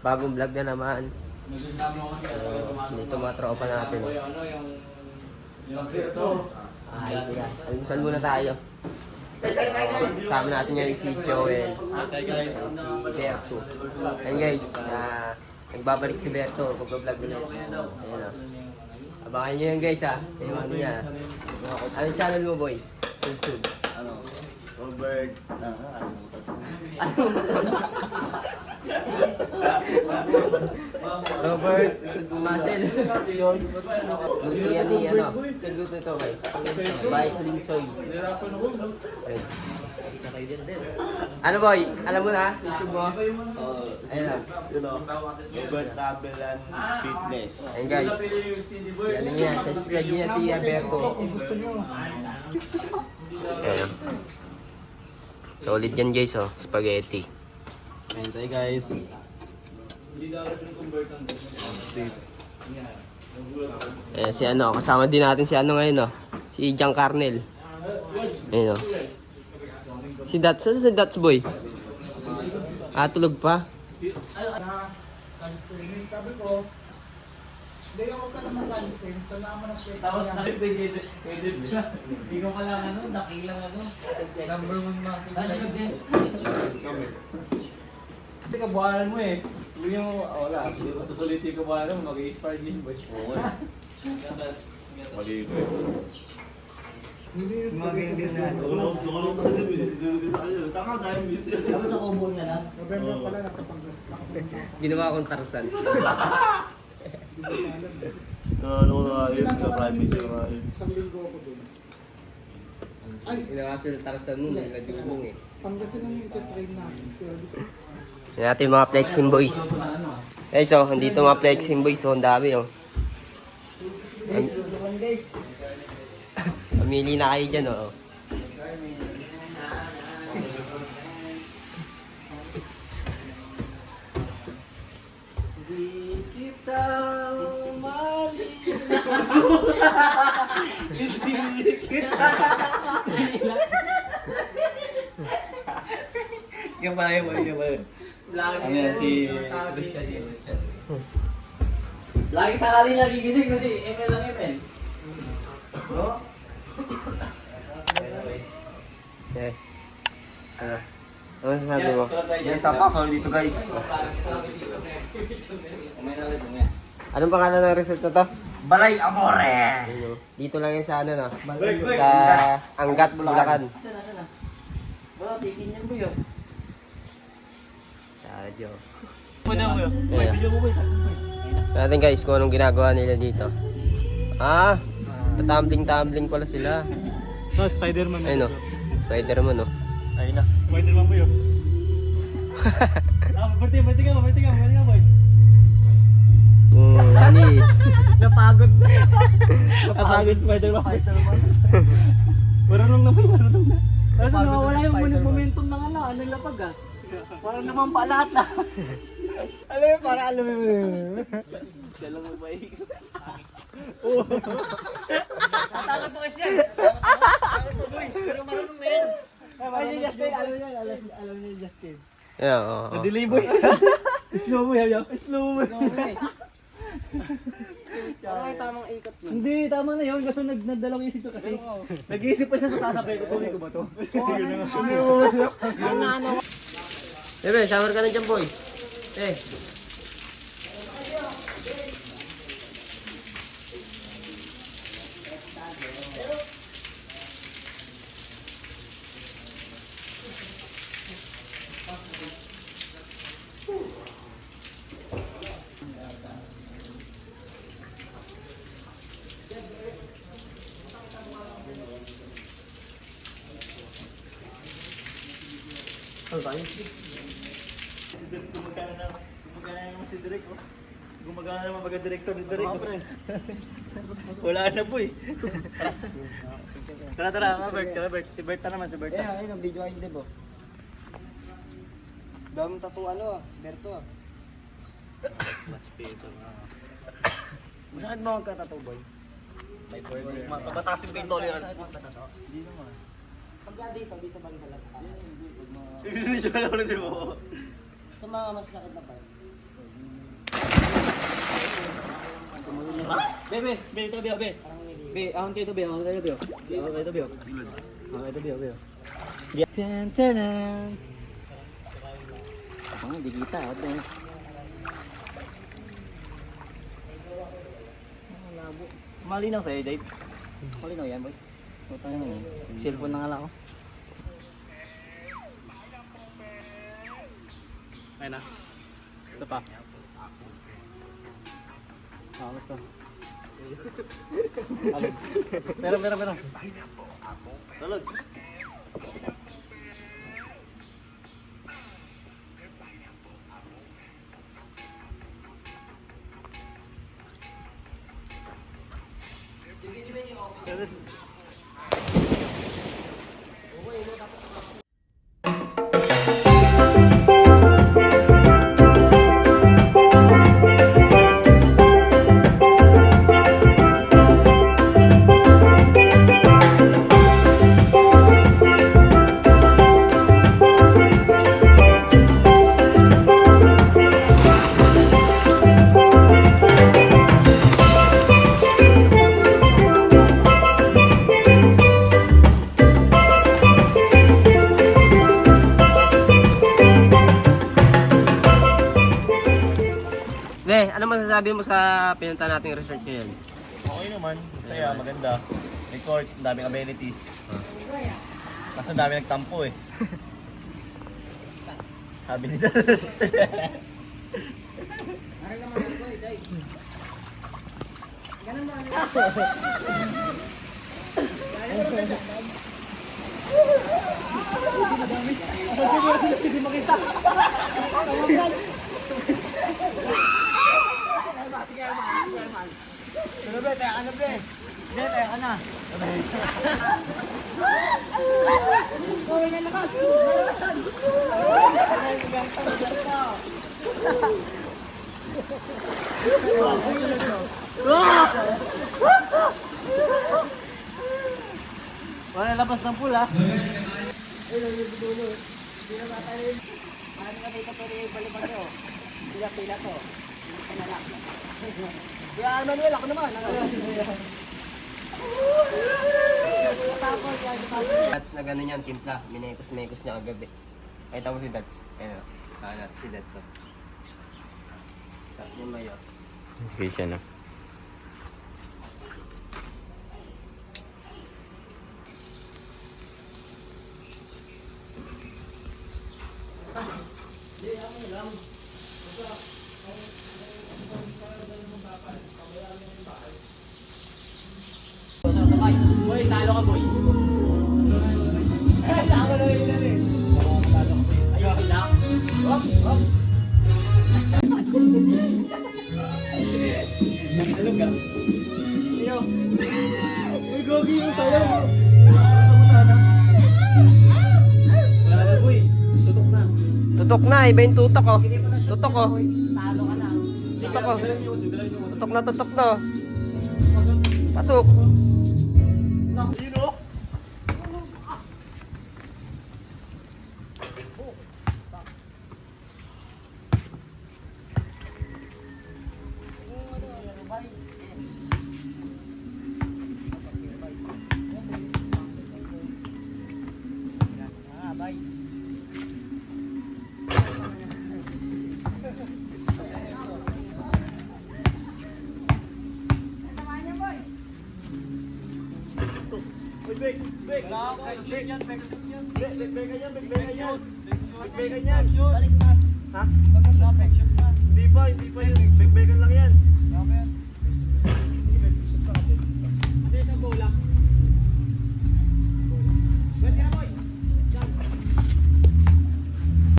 bagong vlog na naman. Dito mga tropa natin. Ay, kuya. Almusal muna tayo. Kasama natin ngayon si Joel. Si Berto. Ayan guys, nagbabalik si Berto. Mag-vlog ulit. Ayan o. Abangan nyo yan guys ha. Yung ano niya. Anong channel mo boy? YouTube. Robert. Robert Marcel. Luto yan ni ano. Saan luto ito guys? By Linsoy. Ano boy? Alam mo na? YouTube mo? Ayun na. Robert Travel and Fitness. Ayun guys. Yan niya. Subscribe niya si Alberto. Ayun. Solid yan guys oh. Spaghetti. Ayun tayo guys. Si ano, kasama din natin si ano ngayon oh. Si Jang Carnel. Ayun oh. Si Dats, saan si Dats boy? Tulog pa. Sabi ko, hindi ako ka naman galing, salamat ng pwede. Tapos nakisig edit ka. Hindi ko pala ano, nakilang ano. Number 1 natin. Kasi kabuhanan mo eh. Hindi mo, wala. Hindi mo susulitin yung kabuhanan mo, mag-i-expire din boy. Oo eh. Mali ko. Mag-i-expire na. Tulog sa gabi. Taka tayo busy. Dapat sa combo niya lang. November pala nakapanggap. Ginawa akong Tarzan. Ano na yun, private yung yun. Isang linggo ako dun. Ay, Ginawa siya ng Tarzan nun, nagdulong eh. Pangasinan yung iti-train namin. Pero dito, Yan natin yung mga flexing boys. Guys oh, andito mga flexing boys oh, ang dami oh. Pamili na kayo dyan oh. Di kita mali. Hindi kita. Yung pala yung Ano yan, si Christian. Lagi tangali nagigising kasi ML lang ML. No? Okay. Ano sasabi mo? Yes, tama. Sorry dito guys. Anong pangalan ng resort na to? Balay Amore! Ayun, oh. Dito lang yan sa ano no? Sa Angat, Bulacan. Sana. Bro, tikin niyan mo yun. Sadyo. Pwede mo yun. Ayan. Video mo ba yun? Tignan natin guys kung anong ginagawa nila dito. Tumbling pala sila. Oh, Spider-Man. Ayun o. Spider-Man o. Ayun na. Spider-Man mo yun. Berti ka, boy. Anis. Napagod Spider-Man. Marunong na. Kasi nawawala yung momentum ng anong lapag ah. Parang naman pa lahat na. Alam mo, para alam mo. Siya lang mo ba Tatakot mo kasi yan. Tatakot mo boy. Pero marunong na yan. Ay, si Justin, alam niya yung Justin. Yeah, oo. Delay boy. Slow mo yan. Slow mo. parang tamang ikot mo. Hindi, tama na yun. Kasi nagdalawang isip ko kasi. Nag-iisip pa siya sa tasapay ko. Tuloy ko ba to? Bebe, shower ka na dyan boy. Gumagana naman si Direk, oh. Gumagana naman magka-director ni Direk. Wala na po eh. Tara, Bert. Si Bert naman, si Bert. Ayun, ang video ayun diba? Daming tattoo Berto ah. Masakit ba magka-tattoo boy? Mabataas yung pain tolerance. Hindi naman. Pagka dito ba sa kanan? Hindi siya alam rin mo. Sa mga masasakit na part. Be, ito, be. Be, ahon kayo ito, be. Ahon kayo ito, be. Ahon kayo ito, be. Ahon kayo ito, be. Tan, tanan. Ako nga, di kita. Ito. Malinaw sa'yo, Dave. Malinaw yan, boy. Puta na yan. Cellphone na nga lang ako. Ayun na. Ito pa. Basta. Pero. Talog. Le, ano masasabi mo sa pinunta nating resort ngayon? Okay naman. Kaya maganda. May court, ang daming amenities. Kaso ang dami nagtampo eh. Sabi ni Dad. Ano be, tayo ka na be. Be, tayo ka na. Wala labas ng pool ha. Dats na gano'n yan, timpla. Minekos-mekos niya kagabi. Kita mo si Dats. Ayun o. Saan natin si Dats o. Sarap niya mayo. Okay siya na. Boy, talo ka boy. Ayaw, lang. Hop, hop. Ano ka? Iyo. Uy, gogi yung sayo. Sa mo sana. Wala na boy. Tutok na. Tutok na, iba yung tutok oh. Tutok oh. Talo ka na. Tutok oh. Tutok na. Pasok. Big yan. Ha? Hindi pa yun.